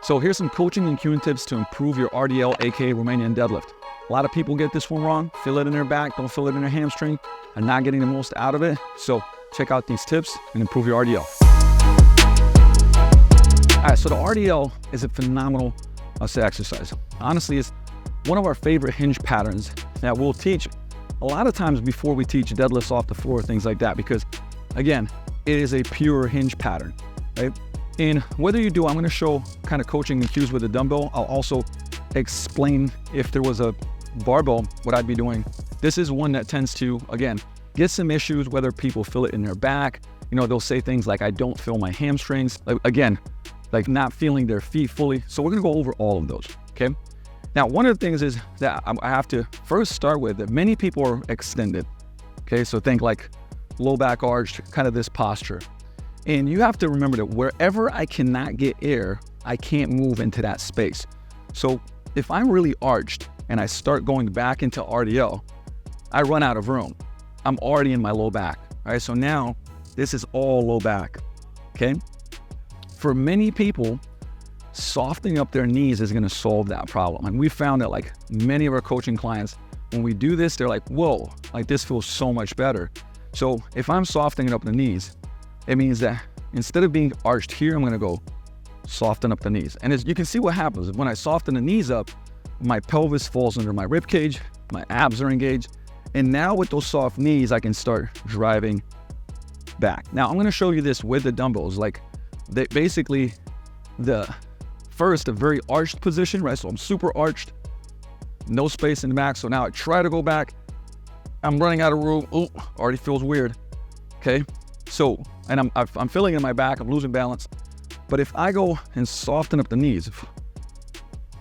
So here's some coaching and cueing tips to improve your RDL, aka Romanian deadlift. A lot of people get this one wrong, feel it in their back, don't feel it in their hamstring, and not getting the most out of it. So check out these tips and improve your RDL. All right, so the RDL is a phenomenal exercise. Honestly, it's one of our favorite hinge patterns that we'll teach a lot of times before we teach deadlifts off the floor, things like that, because again, it is a pure hinge pattern, right? And whether you do, I'm gonna show kind of coaching and cues with a dumbbell. I'll also explain if there was a barbell, what I'd be doing. This is one that tends to, again, get some issues, whether people feel it in their back. You know, they'll say things like, I don't feel my hamstrings. Again, like not feeling their feet fully. So we're gonna go over all of those, okay? Now, one of the things is that I have to first start with that many people are extended, okay? So think like low back arched, kind of this posture. And you have to remember that wherever I cannot get air, I can't move into that space. So if I'm really arched and I start going back into RDL, I run out of room. I'm already in my low back, all right? So now this is all low back, okay? For many people, softening up their knees is gonna solve that problem. And we found that like many of our coaching clients, when we do this, they're like, whoa, like this feels so much better. So if I'm softening up the knees, it means that instead of being arched here, I'm gonna go soften up the knees. And as you can see what happens, when I soften the knees up, my pelvis falls under my rib cage, my abs are engaged, and now with those soft knees, I can start driving back. Now I'm gonna show you this with the dumbbells. Like basically the first, a very arched position, right? So I'm super arched, no space in the back. So now I try to go back, I'm running out of room. Oh, already feels weird, okay? So, and I'm feeling it in my back, I'm losing balance. But if I go and soften up the knees,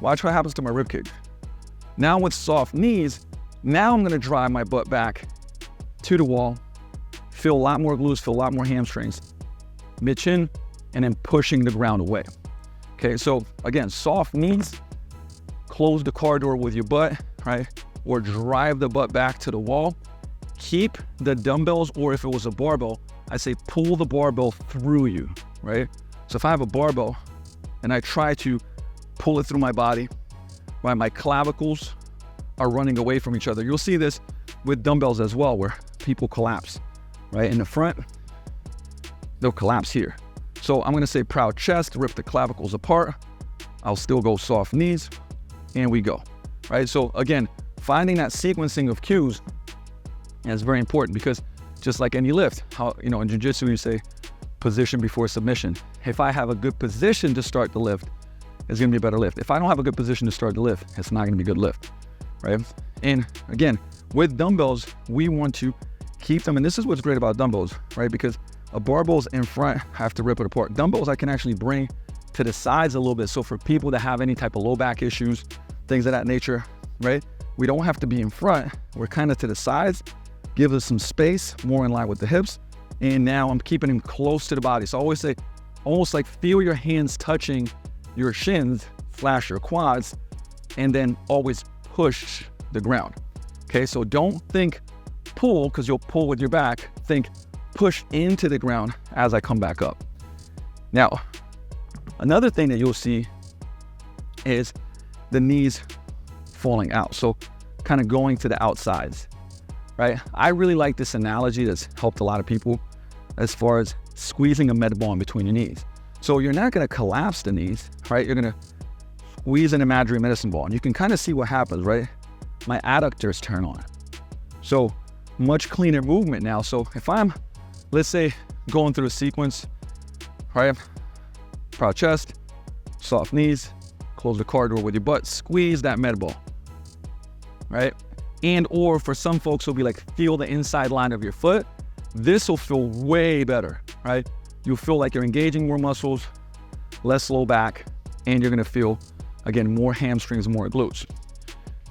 watch what happens to my rib cage. Now with soft knees, now I'm gonna drive my butt back to the wall, feel a lot more glutes, feel a lot more hamstrings, mid-chin, and then pushing the ground away. Okay, so again, soft knees, close the car door with your butt, right? Or drive the butt back to the wall. Keep the dumbbells, or if it was a barbell, I say pull the barbell through you, right? So if I have a barbell and I try to pull it through my body, right, my clavicles are running away from each other. You'll see this with dumbbells as well, where people collapse, right? In the front, they'll collapse here. So I'm gonna say proud chest, rip the clavicles apart. I'll still go soft knees, and we go, right? So again, finding that sequencing of cues is very important, because just like any lift, how, you know, in jiu-jitsu you say position before submission. If I have a good position to start the lift, it's gonna be a better lift. If I don't have a good position to start the lift, it's not gonna be a good lift, right? And again, with dumbbells, we want to keep them, and this is what's great about dumbbells, right? Because a barbell's in front, I have to rip it apart. Dumbbells I can actually bring to the sides a little bit. So for people that have any type of low back issues, things of that nature, right? We don't have to be in front, we're kind of to the sides, give us some space, more in line with the hips. And now I'm keeping them close to the body. So I always say, almost like feel your hands touching your shins, flash your quads, and then always push the ground. Okay, so don't think pull, because you'll pull with your back. Think push into the ground as I come back up. Now, another thing that you'll see is the knees falling out. So kind of going to the outsides, right? I really like this analogy that's helped a lot of people as far as squeezing a med ball in between your knees. So you're not gonna collapse the knees, right? You're gonna squeeze an imaginary medicine ball, and you can kind of see what happens, right? My adductors turn on. So much cleaner movement now. So if I'm, let's say, going through a sequence, right? Proud chest, soft knees, close the car door with your butt, squeeze that med ball, right? And or for some folks, it'll be like, feel the inside line of your foot. This will feel way better, right? You'll feel like you're engaging more muscles, less low back, and you're gonna feel, again, more hamstrings, more glutes.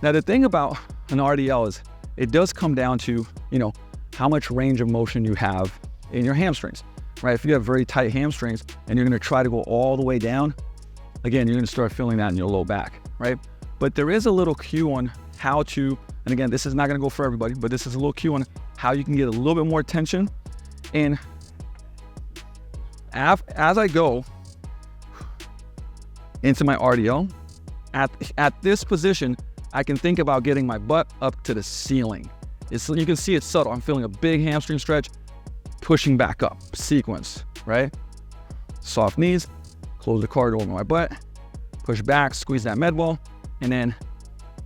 Now, the thing about an RDL is it does come down to, you know, how much range of motion you have in your hamstrings, right? If you have very tight hamstrings and you're gonna try to go all the way down, again, you're gonna start feeling that in your low back, right? But there is a little cue on how to, and again, this is not gonna go for everybody, but this is a little cue on how you can get a little bit more tension. And as I go, into my RDL. At this position, I can think about getting my butt up to the ceiling. You can see it's subtle. I'm feeling a big hamstring stretch, pushing back up, sequence, right? Soft knees, close the corridor over my butt, push back, squeeze that med wall, and then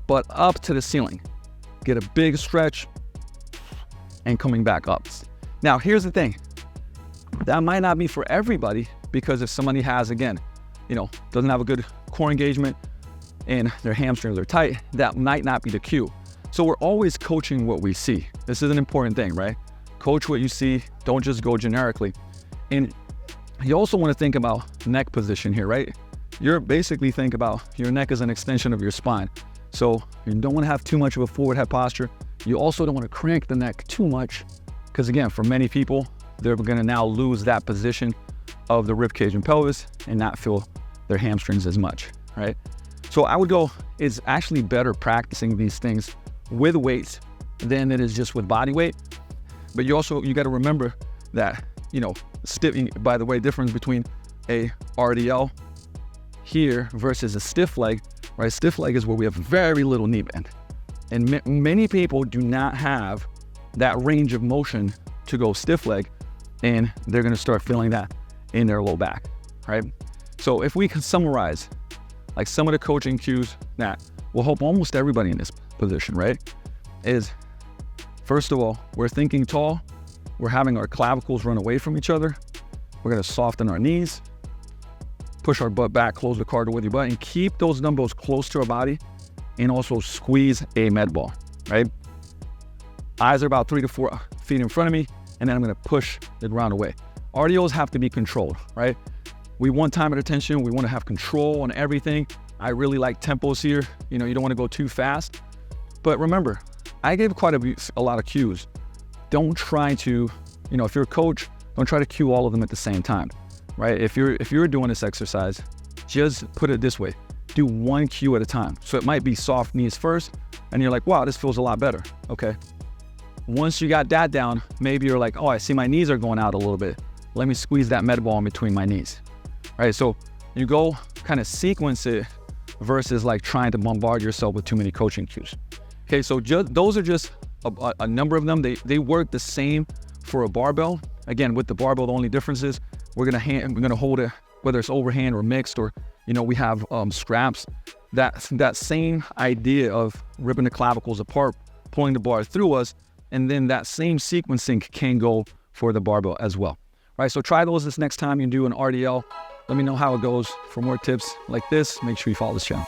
butt up to the ceiling. Get a big stretch and coming back up. Now, here's the thing. That might not be for everybody, because if somebody has, again, doesn't have a good core engagement and their hamstrings are tight, that might not be the cue. So we're always coaching what we see. This is an important thing, right? Coach what you see. Don't just go generically. And you also want to think about neck position here, right? You're basically think about your neck as an extension of your spine. So you don't want to have too much of a forward head posture. You also don't want to crank the neck too much, because again, for many people, they're going to now lose that position of the rib cage and pelvis and not feel their hamstrings as much, right? So I would go, it's actually better practicing these things with weights than it is just with body weight. But you got to remember that, by the way, difference between a RDL here versus a stiff leg, right? Stiff leg is where we have very little knee bend. And many people do not have that range of motion to go stiff leg, and they're gonna start feeling that in their low back, right? So if we can summarize like some of the coaching cues that will help almost everybody in this position, right? Is first of all, we're thinking tall, we're having our clavicles run away from each other, we're gonna soften our knees, push our butt back, close the corridor with your butt, and keep those dumbbells close to our body, and also squeeze a med ball, right? Eyes are about 3 to 4 feet in front of me, and then I'm gonna push the ground away. RDLs have to be controlled, right? We want time and attention. We wanna have control on everything. I really like tempos here. You don't wanna go too fast. But remember, I gave quite a lot of cues. Don't try to, if you're a coach, don't try to cue all of them at the same time, right? If you're doing this exercise, just put it this way. Do one cue at a time. So it might be soft knees first, and you're like, wow, this feels a lot better. Okay. Once you got that down, maybe you're like, oh, I see my knees are going out a little bit. Let me squeeze that med ball in between my knees. All right, so you go kind of sequence it versus like trying to bombard yourself with too many coaching cues. Okay, so those are just a number of them. They work the same for a barbell. Again, with the barbell, the only difference is we're gonna hold it, whether it's overhand or mixed, or we have straps. That same idea of ripping the clavicles apart, pulling the bar through us, and then that same sequencing can go for the barbell as well. All right, so try those this next time you do an RDL. Let me know how it goes. For more tips like this, make sure you follow this channel.